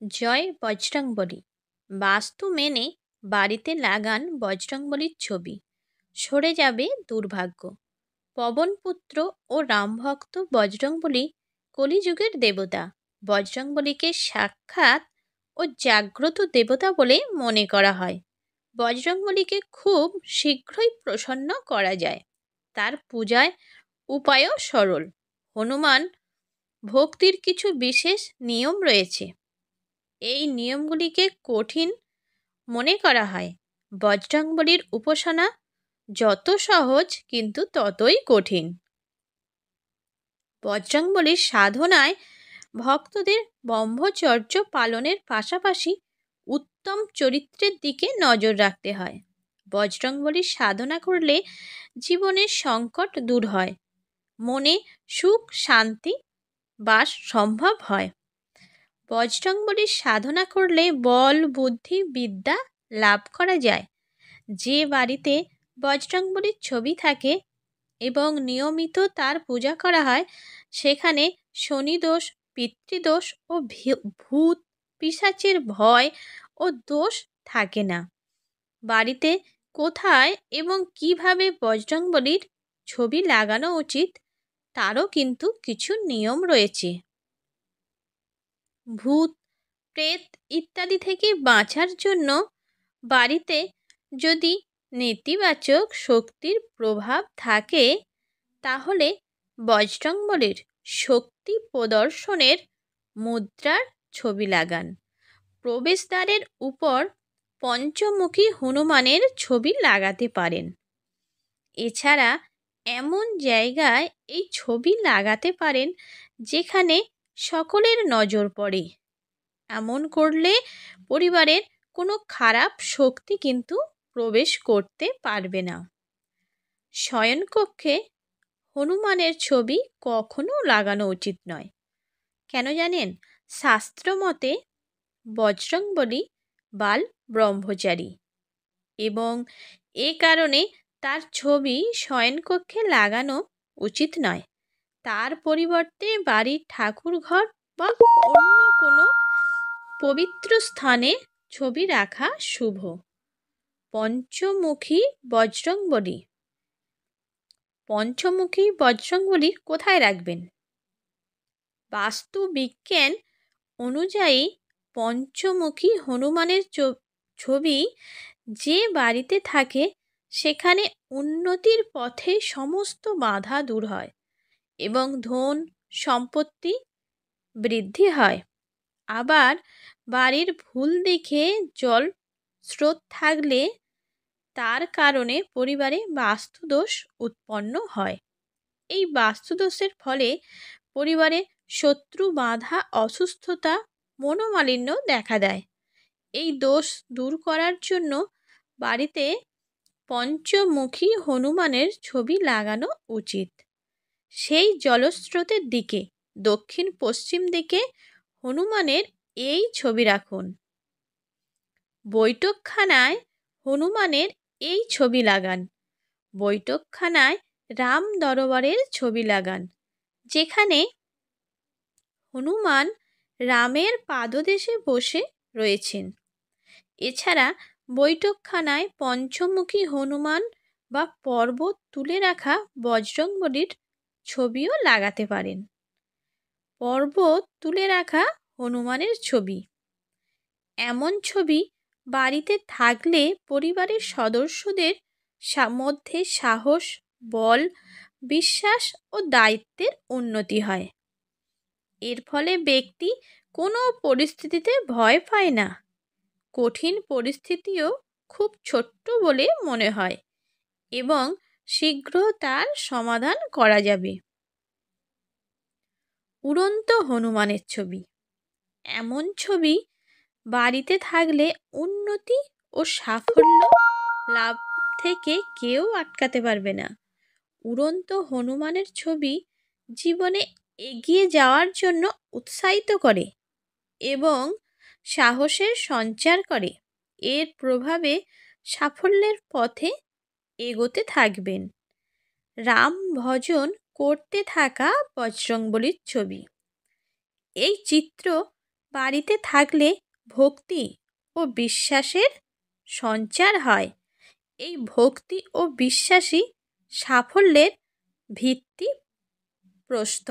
জয় বজরংবলী। বাস্তু মেনে বাড়িতে লাগান বজরংবলীর ছবি, সরে যাবে দুর্ভাগ্য। পবনপুত্র ও রামভক্ত বজরংবলী কলিযুগের দেবতা। বজরংবলীকে সাক্ষাৎ ও জাগ্রত দেবতা বলে মনে করা হয়। বজরংবলীকে খুব শীঘ্রই প্রসন্ন করা যায়। তার পূজায় উপায়ও সরল। হনুমান ভক্তির কিছু বিশেষ নিয়ম রয়েছে। এই নিয়মগুলিকে কঠিন মনে করা হয়। বজরংবলীর উপাসনা যত সহজ কিন্তু ততই কঠিন। বজরংবলীর সাধনায় ভক্তদের ব্রহ্মচর্য পালনের পাশাপাশি উত্তম চরিত্রের দিকে নজর রাখতে হয়। বজরংবলীর সাধনা করলে জীবনের সংকট দূর হয়, মনে সুখ শান্তি বাস সম্ভব হয়। বজরংবলীর সাধনা করলে বল বুদ্ধি বিদ্যা লাভ করা যায়। যে বাড়িতে বজরংবলীর ছবি থাকে এবং নিয়মিত তার পূজা করা হয়, সেখানে শনিদোষ, পিতৃদোষ ও ভূত পিশাচের ভয় ও দোষ থাকে না। বাড়িতে কোথায় এবং কিভাবে বজরংবলীর ছবি লাগানো উচিত তারও কিন্তু কিছু নিয়ম রয়েছে। ভূত প্রেত ইত্যাদি থেকে বাঁচার জন্য বাড়িতে যদি নেতিবাচক শক্তির প্রভাব থাকে, তাহলে বজরংবলীর শক্তি প্রদর্শনের মুদ্রার ছবি লাগান। প্রবেশদ্বারের উপর পঞ্চমুখী হনুমানের ছবি লাগাতে পারেন। এছাড়া এমন জায়গায় এই ছবি লাগাতে পারেন যেখানে সকলের নজর পড়ে। এমন করলে পরিবারের কোনো খারাপ শক্তি কিন্তু প্রবেশ করতে পারবে না। শয়নকক্ষে হনুমানের ছবি কখনো লাগানো উচিত নয়। কেন জানেন? শাস্ত্র মতে বজরংবলী বাল ব্রহ্মচারী এবং এ কারণে তার ছবি শয়নকক্ষে লাগানো উচিত নয়। তার পরিবর্তে বাড়ির ঠাকুরঘর বা অন্য কোনো পবিত্র স্থানে ছবি রাখা শুভ। পঞ্চমুখী বজরংবলী। পঞ্চমুখী বজরংবলী কোথায় রাখবেন? বাস্তু বিজ্ঞান অনুযায়ী পঞ্চমুখী হনুমানের ছবি যে বাড়িতে থাকে সেখানে উন্নতির পথে সমস্ত বাধা দূর হয় এবং ধন সম্পত্তি বৃদ্ধি হয়। আবার বাড়ির ভুল দিকে জল স্রোত থাকলে তার কারণে পরিবারে বাস্তুদোষ উৎপন্ন হয়। এই বাস্তুদোষের ফলে পরিবারে শত্রু বাধা, অসুস্থতা, মনোমালিন্য দেখা দেয়। এই দোষ দূর করার জন্য বাড়িতে পঞ্চমুখী হনুমানের ছবি লাগানো উচিত। সেই জলস্রোতের দিকে দক্ষিণ পশ্চিম দিকে হনুমানের এই ছবি রাখুন। বৈঠকখানায় হনুমানের এই ছবি লাগান। বৈঠকখানায় রাম দরবারের ছবি লাগান, যেখানে হনুমান রামের পাদদেশে বসে রয়েছেন। এছাড়া বৈঠকখানায় পঞ্চমুখী হনুমান বা পর্বত তুলে রাখা বজরংবলীর ছবিও লাগাতে পারেন। পর্বত তুলে রাখা হনুমানের ছবি। এমন ছবি বাড়িতে থাকলে পরিবারের সদস্যদের মধ্যে সাহস, বল, বিশ্বাস ও দায়িত্বের উন্নতি হয়। এর ফলে ব্যক্তি কোনো পরিস্থিতিতে ভয় পায় না। কঠিন পরিস্থিতিও খুব ছোট্ট বলে মনে হয় এবং শীঘ্র তার সমাধান করা যাবে। উড়ন্ত হনুমানের ছবি। এমন ছবি বাড়িতে থাকলে উন্নতি ও সাফল্য লাভ থেকে কেউ আটকাতে পারবে না। উড়ন্ত হনুমানের ছবি জীবনে এগিয়ে যাওয়ার জন্য উৎসাহিত করে এবং সাহসের সঞ্চার করে। এর প্রভাবে সাফল্যের পথে এগোতে থাকবেন। রাম ভজন করতে থাকা বজরংবলীর ছবি। এই চিত্র বাড়িতে থাকলে ভক্তি ও বিশ্বাসের সঞ্চার হয়। এই ভক্তি ও বিশ্বাসই সাফল্যের ভিত্তি প্রস্তর।